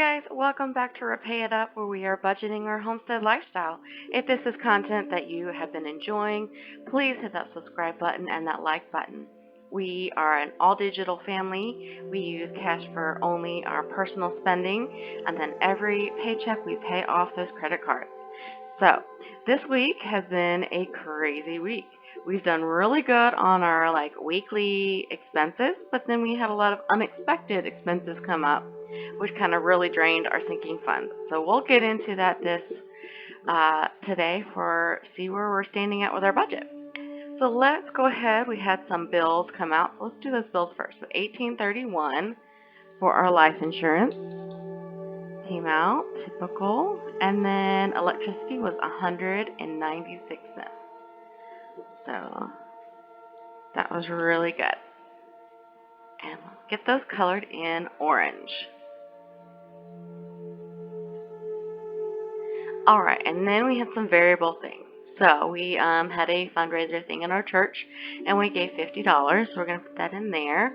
guys, welcome back to Repay It Up, where we are budgeting our homestead lifestyle. If this is content that you have been enjoying, please hit that subscribe button and that like button. We are an all-digital family. We use cash for only our personal spending, and then every paycheck we pay off those credit cards. So, this week has been a crazy week. We've done really good on our weekly expenses, but then we had a lot of unexpected expenses come up, which kind of really drained our sinking fund. So we'll get into that today for see where we're standing at with our budget. So let's go ahead. We had some bills come out. So let's do those bills first. So $18.31 for our life insurance came out, typical, and then electricity was 196 cents. So that was really good. And let's get those colored in orange. Alright, and then we had some variable things. So we had a fundraiser thing in our church, and we gave $50. So we're going to put that in there.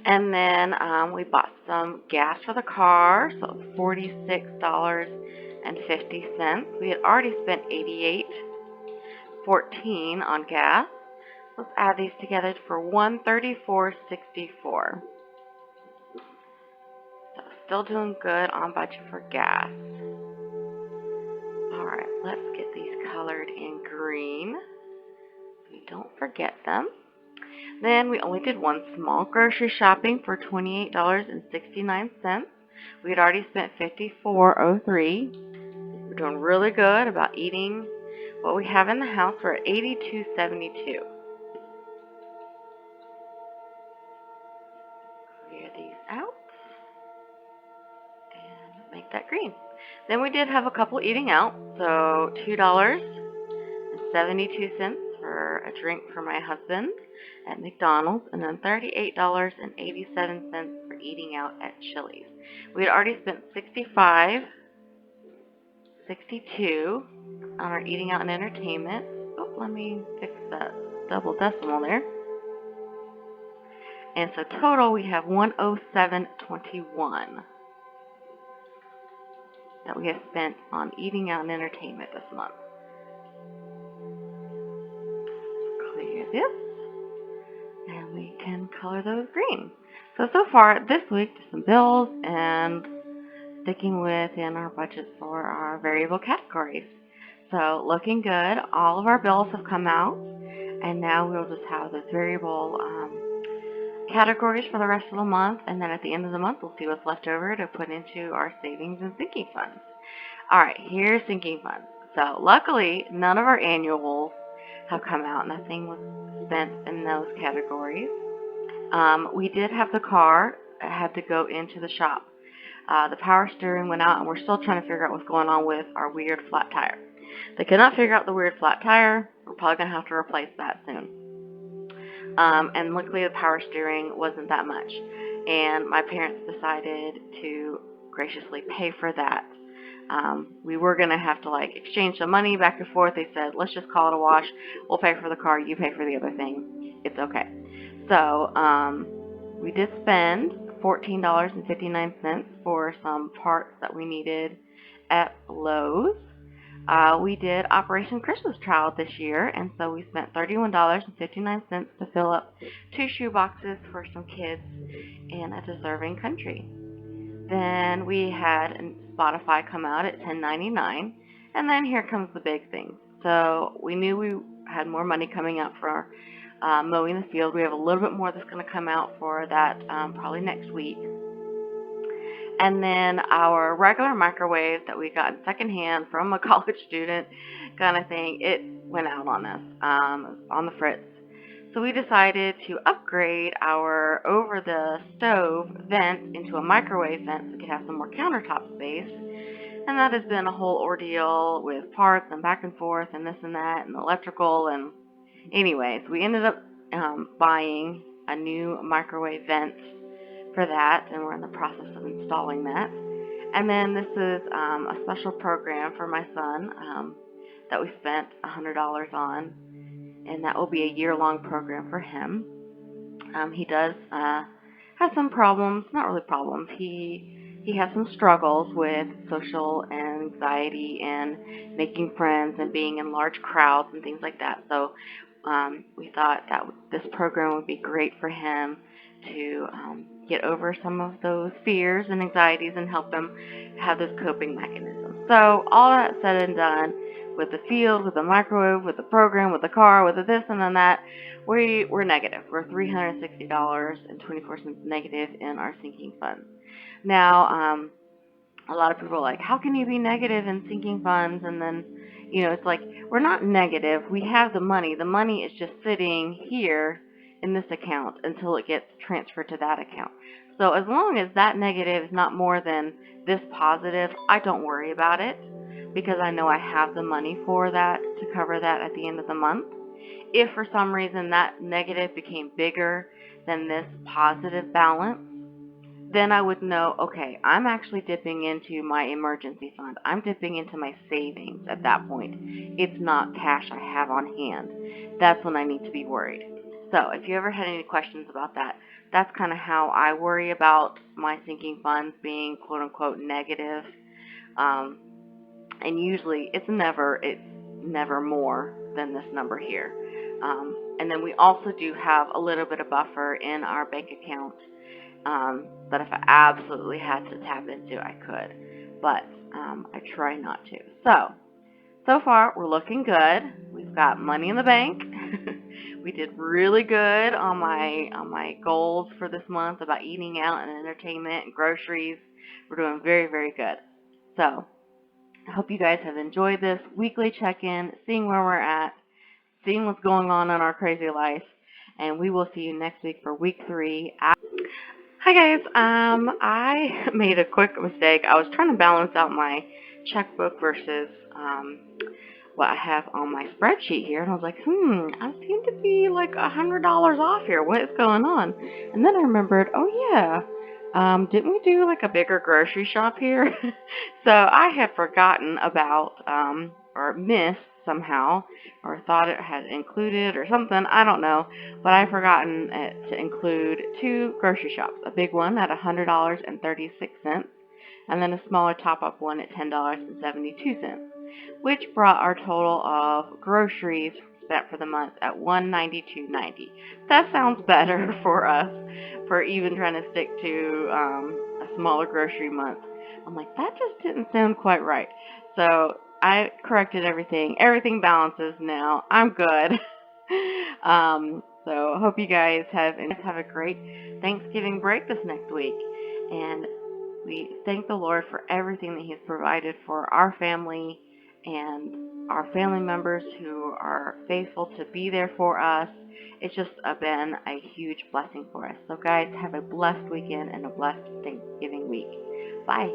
And then we bought some gas for the car, so it was $46.50. We had already spent $88.14 on gas. Let's add these together for $134.64. So still doing good on budget for gas. Alright, let's get these colored in green so we don't forget them. Then we only did one small grocery shopping for $28.69. We had already spent $54.03. We're doing really good about eating what we have in the house. We're at $82.72. Clear these out and make that green. Then we did have a couple eating out, so $2.72 for a drink for my husband at McDonald's, and then $38.87 for eating out at Chili's. We had already spent $65.62 on our eating out and entertainment. Oh, let me fix that double decimal there. And so total we have $107.21 that we have spent on eating out and entertainment this month. Clear this, and we can color those green. So far this week, just some bills and sticking within our budget for our variable categories. So looking good. All of our bills have come out, and now we'll just have those variable categories for the rest of the month, and then at the end of the month we'll see what's left over to put into our savings and sinking funds. Alright, here's sinking funds. So luckily none of our annuals have come out. Nothing was spent in those categories. We did have the car had to go into the shop. The power steering went out, and we're still trying to figure out what's going on with our weird flat tire. They could not figure out the weird flat tire. We're probably going to have to replace that soon. And luckily the power steering wasn't that much, and my parents decided to graciously pay for that. We were going to have to exchange some money back and forth. They said, let's just call it a wash. We'll pay for the car, you pay for the other thing. It's okay. So we did spend $14.59 for some parts that we needed at Lowe's. We did Operation Christmas Child this year, and so we spent $31.59 to fill up 2 shoe boxes for some kids in a deserving country. Then we had Spotify come out at $10.99, and then here comes the big thing. So we knew we had more money coming out for mowing the field. We have a little bit more that's going to come out for that probably next week. And then our regular microwave that we got secondhand from a college student kind of thing, it went out on us, on the fritz. So we decided to upgrade our over-the-stove vent into a microwave vent so we could have some more countertop space. And that has been a whole ordeal with parts and back and forth and this and that and electrical. And anyways, we ended up buying a new microwave vent for that, and we're in the process of installing that. And then this is a special program for my son that we spent $100 on, and that will be a year-long program for him. He does have some problems, not really problems. He he has some struggles with social anxiety and making friends and being in large crowds and things like that. So we thought that this program would be great for him to get over some of those fears and anxieties and help him have those coping mechanisms. So all that said and done, with the field, with the microwave, with the program, with the car, with the this and then that, we're negative. We're $360.24 negative in our sinking funds. Now, a lot of people are like, how can you be negative in sinking funds? And then, it's like, we're not negative. We have the money. The money is just sitting here in this account until it gets transferred to that account. So as long as that negative is not more than this positive, I don't worry about it because I know I have the money for that to cover that at the end of the month. If for some reason that negative became bigger than this positive balance, then I would know, okay, I'm actually dipping into my emergency fund. I'm dipping into my savings at that point. It's not cash I have on hand. That's when I need to be worried. So if you ever had any questions about that, that's kind of how I worry about my sinking funds being quote unquote negative. Um, and usually it's never more than this number here. And then we also do have a little bit of buffer in our bank account that if I absolutely had to tap into, I could. But I try not to. So far, we're looking good. We've got money in the bank. We did really good on my goals for this month about eating out and entertainment and groceries. We're doing very, very good. So I hope you guys have enjoyed this weekly check-in, seeing where we're at, seeing what's going on in our crazy life. And we will see you next week for week 3. Hi guys. I made a quick mistake. I was trying to balance out my checkbook versus what I have on my spreadsheet here, and I was like, I seem to be like $100 off here. What is going on? And then I remembered, oh yeah, didn't we do like a bigger grocery shop here? So I had forgotten about or missed somehow, or thought it had included or something. I don't know, but I've forgotten to include 2 grocery shops: a big one at $100.36, and then a smaller top-up one at $10.72. Which brought our total of groceries spent for the month at $192.90. That sounds better for us for even trying to stick to a smaller grocery month. I'm like, that just didn't sound quite right. So I corrected everything. Everything balances now. I'm good. So I hope you guys have a great Thanksgiving break this next week. And we thank the Lord for everything that He's provided for our family and our family members who are faithful to be there for us. It's just been a huge blessing for us. So guys, have a blessed weekend and a blessed Thanksgiving week. Bye.